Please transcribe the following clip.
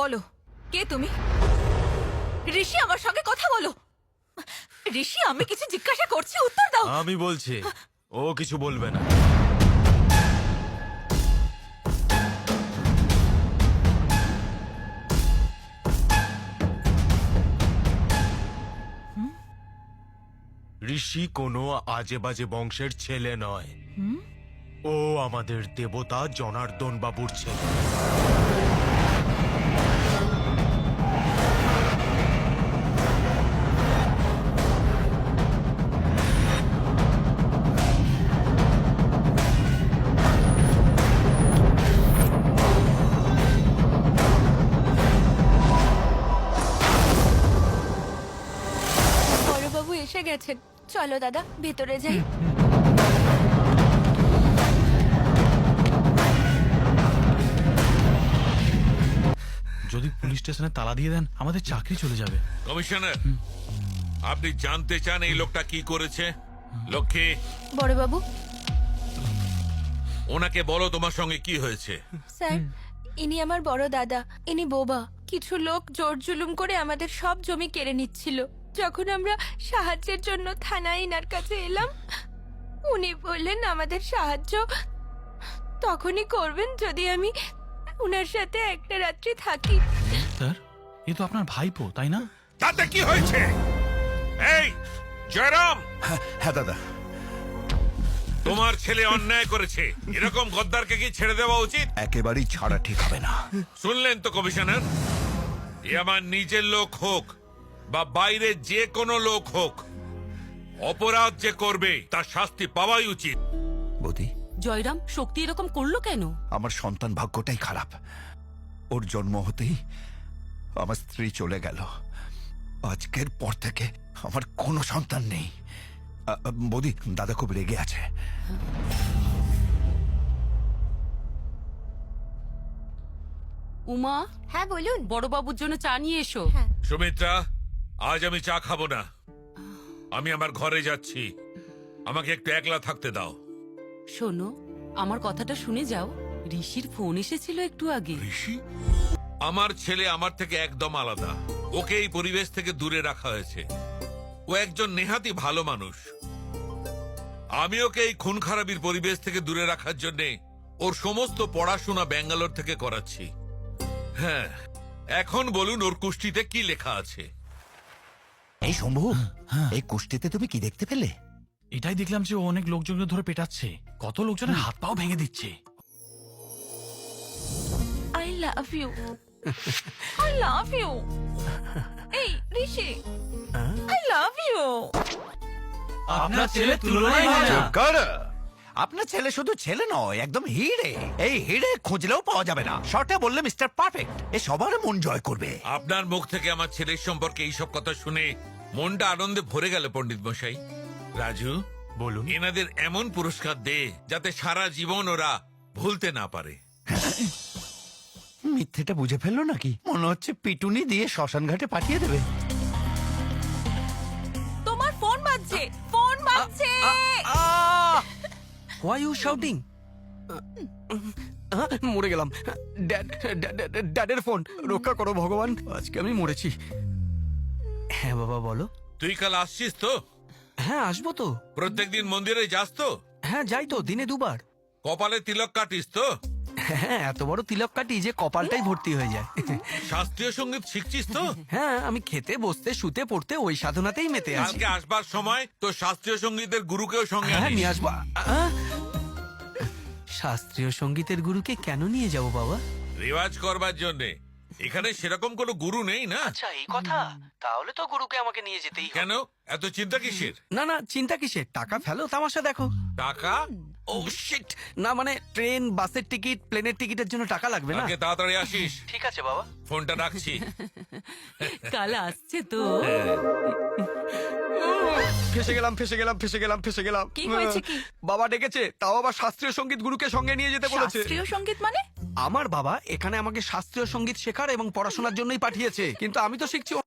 বলো, কে তুমি? ঋষি, আমার সঙ্গে কথা বলো। ঋষি, আমি কিছু জিজ্ঞাসা করছি, উত্তর দাও। আমি বলছি, ও কিছু বলবে না। ঋষি কোনো আজে বাজে বংশের ছেলে নয়। ও আমাদের দেবতা জনার্দন বাবুর ছেলে। বড়বাবু এসে গেছেন, চলো দাদা ভেতরে যাই। যদি পুলিশ স্টেশনে তালা দিয়ে দেন আমাদের চাকরি চলে যাবে। কমিশনার, আপনি জানতে চান এই লোকটা কি করেছে? লক্ষ্মী, বড়বাবু, ওনাকে বলো তোমার সঙ্গে কি হয়েছে। স্যার, ইনি আমার বড় দাদা, ইনি বোবা। কিছু লোক জোর জুলুম করে আমাদের সব জমি কেড়ে নিচ্ছিল। যখন আমরা সাহায্যের জন্য থানায় ইনার কাছে এলাম, উনি বললেন আমাদের সাহায্য তখনই করবেন যদি আমি উনার সাথে একটা রাত্রি থাকি। স্যার, এ তো আপনার ভাইপো, তাই না? তাতে কি হয়েছে? এই জয়রাম, হ্যাঁ দাদা। তোমার ছেলে অন্যায় করেছে, এরকম গদ্দারকে কি ছেড়ে দেওয়া উচিত? একেবারেই ছাড়া ঠিক হবে না। শুনলেন তো কমিশনার, এ আমার নিজের লোক হোক বা বাইরে যে কোনো লোক হোক, অপরাধ যে করবে তার শাস্তি পাওয়াই উচিত। বৌদি, জয়রাম, শক্তি এরকম করলো কেন? আমার সন্তান ভাগ্যটাই খারাপ। ওর জন্ম হতেই আমার স্ত্রী চলে গেল। আজকের পর থেকে আমার কোনো সন্তান নেই। বৌদি, দাদা খুব রেগে আছে। উমা, হ্যাঁ বলুন। বড়বাবুর জন্য চা নিয়ে এসো। হ্যাঁ। সুমিত্রা, আজ আমি চা খাবো না, আমি আমার ঘরে যাচ্ছি। আমাকে একটু একলা থাকতে দাও। শোনো, আমার কথাটা শুনে যাও। ঋষির ফোন এসেছিল একটু আগে। ঋষি? আমার ছেলে আমার থেকে একদম আলাদা। ওকে এই পরিবেশ থেকে দূরে রাখা হয়েছে। ও একজন নেহাতি ভালো মানুষ। আমি ওকে এই খুন খারাপির পরিবেশ থেকে দূরে রাখার জন্য ওর সমস্ত পড়াশোনা ব্যাঙ্গালোর থেকে করাচ্ছি। হ্যাঁ, এখন বলুন ওর কুষ্টিতে কি লেখা আছে? এই শম্ভু, এই কুষ্টিতে তুমি কি দেখতে পেলে? এটাই দেখলাম যে ও অনেক লোকজনকে ধরে পেটাচ্ছে, কত লোকজনের হাত পাও ভেঙে দিচ্ছে। I love you. I love you. এই ঋষি, I love you. আপনার ছেলে তুলনায় হয় না। আপনার ছেলে শুধু ছেলে নয়, একদম হিরে। এই হিরে খুঁজলেও পাওয়া যাবে না। শর্টে বললে মিস্টার পারফেক্ট। এ সবার মন জয় করবে। আপনার মুখ থেকে আমার ছেলের সম্পর্কে এইসব কথা শুনে মনটা আনন্দে ভরে গেল পণ্ডিত মশাই। রাজু, বলুন। এনাদের এমন পুরস্কার দে যাতে সারা জীবন ওরা ভুলতে না পারে। মিথ্যেটা বুঝে ফেললো নাকি? মনে হচ্ছে পিটুনি দিয়ে শ্মশান ঘাটে পাঠিয়ে দেবে। তোমার ফোন বাজছে, ফোন বাজছে। Why you shouting? মরে গেলাম। ড্যাডের ফোন, রক্ষা করো ভগবান, আজকে আমি মরেছি। হ্যাঁ বাবা বলো। তুই কাল আসছিস তো? হ্যাঁ আসবো তো। প্রত্যেকদিন মন্দিরে যাস তো? হ্যাঁ যাই তো, দিনে 2 বার। কপালে তিলক কাটিস তো? হ্যাঁ, এত বড় তিলক কাটি যে কপালটাই ভর্তি হয়ে যায়। শাস্ত্রীয় সঙ্গীত শিখছিস তো? হ্যাঁ, আমি খেতে বসতে শুতে পড়তে ওই সাধনাতেই মেতে আছি। কালকে আসবার সময় তো শাস্ত্রীয় সঙ্গীতের গুরুকেও সঙ্গে হ্যাঁ আনিস। নিয়ে আসবো। শাস্ত্রীয় সঙ্গীতের গুরুকে কেন নিয়ে যাব বাবা? রেওয়াজ করবার জন্যে। এখানে সেরকম কোনো গুরু নেই না। আচ্ছা এই কথা, তাহলে তো গুরুকে আমাকে নিয়ে যেতেই হবে। কেন এত চিন্তা কিসের? না না, চিন্তা কিসের? টাকা ফেলো, তামাশা দেখো। টাকা? ও শিট, না মানে ট্রেন, বাসের টিকিট, প্লেনের টিকিটের জন্য টাকা লাগবে না? কালকে তাড়াতাড়ি আসিস। ঠিক আছে বাবা। ফোনটা রাখছি। কাল আসছে তো। ফেসে গেলাম, ফেসে গেলাম, ফেসে গেলাম, ফেসে গেলাম। কি হয়েছে কি? বাবা ডেকেছে, তাও আবার শাস্ত্রীয় সঙ্গীত গুরুকে সঙ্গে নিয়ে যেতে বলেছে। শাস্ত্রীয় সঙ্গীত মানে? আমার বাবা এখানে আমাকে শাস্ত্রীয় সঙ্গীত শেখার এবং পড়াশোনার জন্যই পাঠিয়েছে, কিন্তু আমি তো শিখছি